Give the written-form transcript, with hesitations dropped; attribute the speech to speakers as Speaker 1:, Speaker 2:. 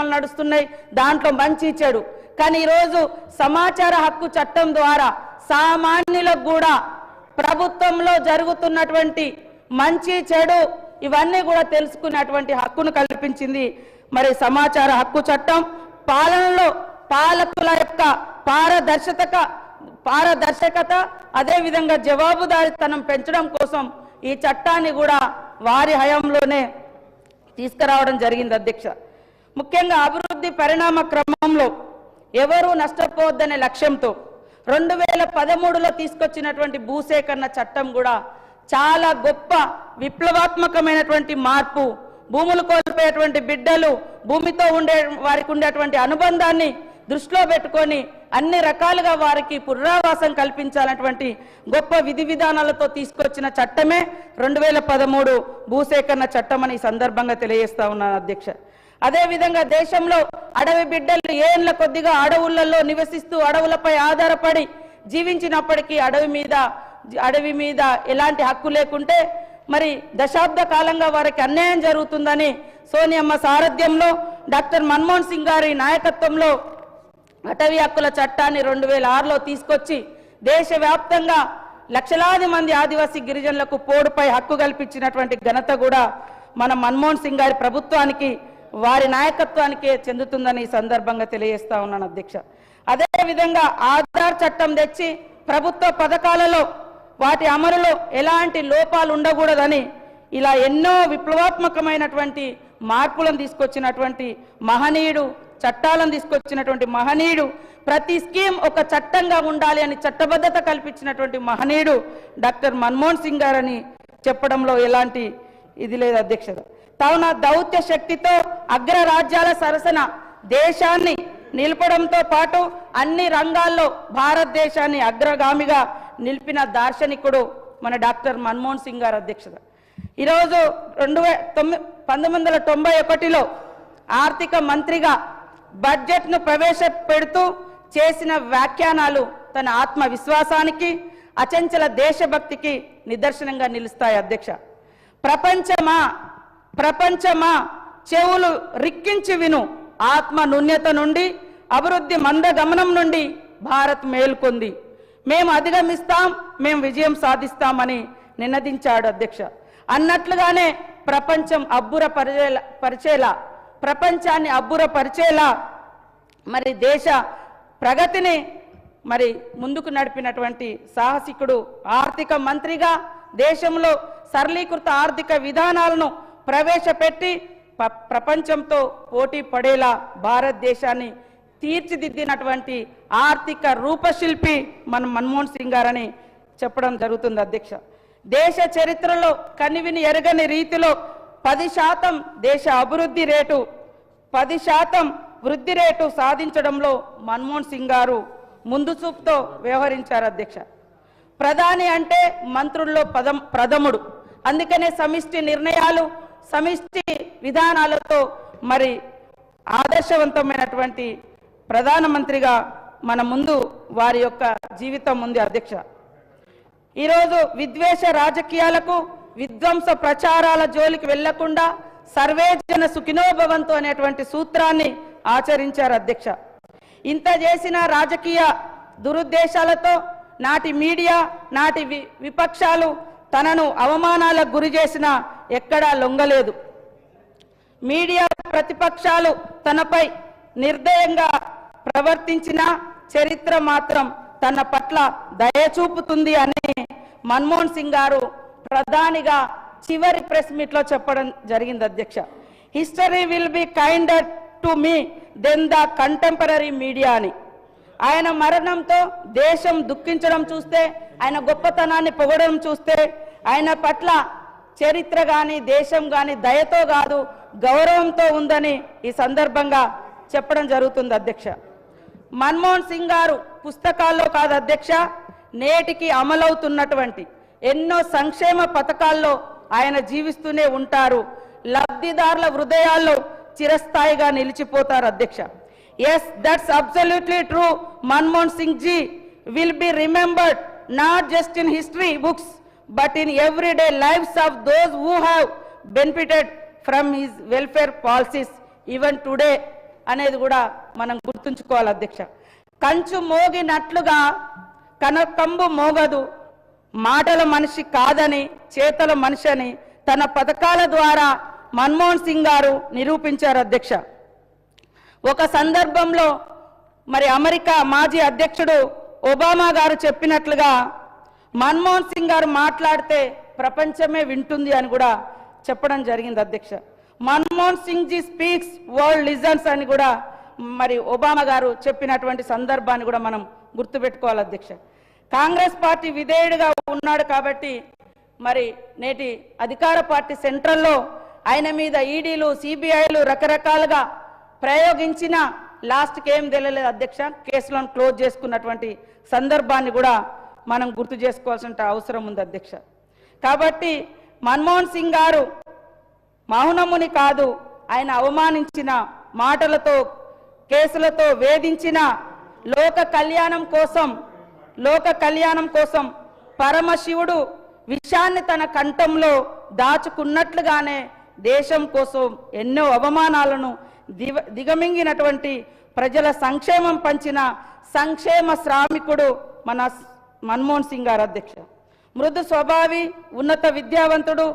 Speaker 1: ఉద్యమాలు నడుస్తున్నాయి, దాంట్లో మంచి చెడు. కానీ ఈరోజు సమాచార హక్కు చట్టం ద్వారా సామాన్యులకు కూడా ప్రభుత్వంలో జరుగుతున్నటువంటి మంచి చెడు ఇవన్నీ కూడా తెలుసుకునేటువంటి హక్కును కల్పించింది మరి సమాచార హక్కు చట్టం. పాలనలో పాలకుల యొక్క పారదర్శకత అదేవిధంగా జవాబుదారీతనం పెంచడం కోసం ఈ చట్టాన్ని కూడా వారి హయాంలోనే తీసుకురావడం జరిగింది అధ్యక్ష. ముఖ్యంగా అభివృద్ధి పరిణామ క్రమంలో ఎవరూ నష్టపోవద్దనే లక్ష్యంతో 2013లో తీసుకొచ్చినటువంటి భూసేకరణ చట్టం కూడా చాలా గొప్ప విప్లవాత్మకమైనటువంటి మార్పు. భూములు కోల్పోయేటువంటి బిడ్డలు భూమితో వారికి ఉండేటువంటి అనుబంధాన్ని దృష్టిలో పెట్టుకొని అన్ని రకాలుగా వారికి పునరావాసం కల్పించాలన్నటువంటి గొప్ప విధి విధానాలతో తీసుకొచ్చిన చట్టమే 2013 భూసేకరణ చట్టం అని ఈ సందర్భంగా తెలియజేస్తా ఉన్నాను అధ్యక్ష. అదేవిధంగా దేశంలో అడవి బిడ్డలు ఏళ్ల కొద్దిగా అడవులలో నివసిస్తూ అడవులపై ఆధారపడి జీవించినప్పటికీ అడవి మీద ఎలాంటి హక్కు లేకుంటే మరి దశాబ్ద కాలంగా వారికి అన్యాయం జరుగుతుందని సోనియమ్మ సారథ్యంలో డాక్టర్ మన్మోహన్ సింగ్ గారి నాయకత్వంలో అటవీ హక్కుల చట్టాన్ని 2006లో తీసుకొచ్చి దేశవ్యాప్తంగా లక్షలాది మంది ఆదివాసీ గిరిజనులకు పోడుపై హక్కు కల్పించినటువంటి ఘనత కూడా మన మన్మోహన్ సింగ్ గారి ప్రభుత్వానికి వారి నాయకత్వానికే చెందుతుందని ఈ సందర్భంగా తెలియజేస్తా ఉన్నాను అధ్యక్ష. అదేవిధంగా ఆధార్ చట్టం తెచ్చి ప్రభుత్వ పథకాలలో వాటి అమలులో ఎలాంటి లోపాలు ఉండకూడదని ఇలా ఎన్నో విప్లవాత్మకమైనటువంటి మార్పులను తీసుకొచ్చినటువంటి మహనీయుడు, చట్టాలను తీసుకొచ్చినటువంటి మహనీయుడు, ప్రతి స్కీమ్ ఒక చట్టంగా ఉండాలి అని చట్టబద్ధత కల్పించినటువంటి మహనీయుడు డాక్టర్ మన్మోహన్ సింగ్ గారని చెప్పడంలో ఎలాంటి ఇది లేదు అధ్యక్షత. కావున దౌత్య శక్తితో అగ్రరాజ్యాల సరసన దేశాన్ని నిలపడంతో పాటు అన్ని రంగాల్లో భారతదేశాన్ని అగ్రగామిగా నిలిపిన దార్శనికుడు మన డాక్టర్ మన్మోహన్ సింగ్ గారు అధ్యక్షత. ఈరోజు 1991లో ఆర్థిక మంత్రిగా బడ్జెట్ను ప్రవేశపెడుతూ చేసిన వ్యాఖ్యానాలు తన ఆత్మవిశ్వాసానికి, అచంచల దేశభక్తికి నిదర్శనంగా నిలుస్తాయి అధ్యక్ష. ప్రపంచమా చెవులు రిక్కించి విను, ఆత్మ నున్యత నుండి అభివృద్ధి మందగమనం నుండి భారత్ మేల్కొంది, మేము అధిగమిస్తాం, మేము విజయం సాధిస్తామని నినదించాడు అధ్యక్ష. అన్నట్లుగానే ప్రపంచాన్ని అబ్బురపరిచేలా మరి దేశ ప్రగతిని మరి ముందుకు నడిపినటువంటి సాహసికుడు, ఆర్థిక మంత్రిగా దేశంలో సరళీకృత ఆర్థిక విధానాలను ప్రవేశపెట్టి ప్రపంచంతో పోటీ పడేలా భారతదేశాన్ని తీర్చిదిద్దినటువంటి ఆర్థిక రూపశిల్పి మన మన్మోహన్ సింగ్ గారని చెప్పడం జరుగుతుంది అధ్యక్ష. దేశ చరిత్రలో కనివిని ఎరగని రీతిలో 10% దేశ అభివృద్ధి రేటు 10% వృద్ధి రేటు సాధించడంలో మన్మోహన్ సింగ్ గారు ముందు చూపుతో వ్యవహరించారు అధ్యక్ష. ప్రధాని అంటే మంత్రుల్లో ప్రథముడు, అందుకనే సమిష్టి నిర్ణయాలు, సమిష్టి విధానాలతో మరి ఆదర్శవంతమైనటువంటి ప్రధానమంత్రిగా మన ముందు వారి యొక్క జీవితం ఉంది అధ్యక్ష. ఈరోజు విద్వేష రాజకీయాలకు, విధ్వంస ప్రచారాల జోలికి వెళ్లకుండా సర్వే జన సుఖినోభవంతు అనేటువంటి సూత్రాన్ని ఆచరించారు అధ్యక్ష. ఇంత చేసిన రాజకీయ దురుద్దేశాలతో నాటి మీడియా, నాటి విపక్షాలు తనను అవమానాలకు గురి చేసినా ఎక్కడా లొంగలేదు. మీడియా ప్రతిపక్షాలు తనపై నిర్దయంగా ప్రవర్తించిన చరిత్ర మాత్రం తన పట్ల దయ చూపుతుంది అని మన్మోహన్ సింగ్ గారు ప్రధానిగా చివరి ప్రెస్ మీట్లో చెప్పడం జరిగింది అధ్యక్ష. History will be kinder to me then the contemporary media అని. ఆయన మరణంతో దేశం దుఃఖించడం చూస్తే, ఆయన గొప్పతనాన్ని పొగడడం చూస్తే, ఆయన పట్ల చరిత్ర కానీ దేశం కానీ దయతో కాదు గౌరవంతో ఉందని ఈ సందర్భంగా చెప్పడం జరుగుతుంది అధ్యక్ష. మన్మోహన్ సింగ్ గారు పుస్తకాల్లో కాదు అధ్యక్ష, నేటికి అమలవుతున్నటువంటి ఎన్నో సంక్షేమ పథకాల్లో ఆయన జీవిస్తూనే ఉంటారు. లబ్ధిదారుల హృదయాల్లో చిరస్థాయిగా నిలిచిపోతారు అధ్యక్ష. Yes, that's absolutely true. Manmohan Singh ji will be remembered not just in history books but in everyday lives of those who have benefited from his welfare policies. Even today అనేది కూడా మనం గుర్తుంచుకోవాలి అధ్యక్ష. కంచు మోగినట్లుగా కనకంబు మోగదు, మాటల మనిషి కాదని చేతల మనిషి అని తన పథకాల ద్వారా మన్మోహన్ సింగ్ గారు నిరూపించారు అధ్యక్ష. ఒక సందర్భంలో మరి అమెరికా మాజీ అధ్యక్షుడు ఒబామా గారు చెప్పినట్లుగా మన్మోహన్ సింగ్ గారు మాట్లాడితే ప్రపంచమే వింటుంది అని కూడా చెప్పడం జరిగింది అధ్యక్ష. Manmohan Singh ji speaks world listens అని కూడా మరి ఒబామా గారు చెప్పినటువంటి సందర్భాన్ని కూడా మనం గుర్తుపెట్టుకోవాలి అధ్యక్ష. కాంగ్రెస్ పార్టీ విధేయుడిగా ఉన్నాడు కాబట్టి మరి నేటి అధికార పార్టీ సెంట్రల్లో ఆయన మీద ఈడీలు సిబిఐలు రకరకాలుగా ప్రయోగించిన లాస్ట్కి ఏం తెలియలేదు అధ్యక్ష, కేసులను క్లోజ్ చేసుకున్నటువంటి సందర్భాన్ని కూడా మనం గుర్తు చేసుకోవాల్సిన అవసరం ఉంది అధ్యక్ష. కాబట్టి మన్మోహన్ సింగ్ గారు మౌనముని కాదు, ఆయన అవమానించిన మాటలతో కేసులతో వేధించిన లోక కళ్యాణం కోసం పరమశివుడు విషాన్ని తన కంఠంలో దాచుకున్నట్లుగానే దేశం కోసం ఎన్నో అవమానాలను దిగమింగినటువంటి ప్రజల సంక్షేమం పంచిన సంక్షేమ శ్రామికుడు మన మన్మోహన్ సింగ్ గారు అధ్యక్ష. మృదు స్వభావి, ఉన్నత విద్యావంతుడు,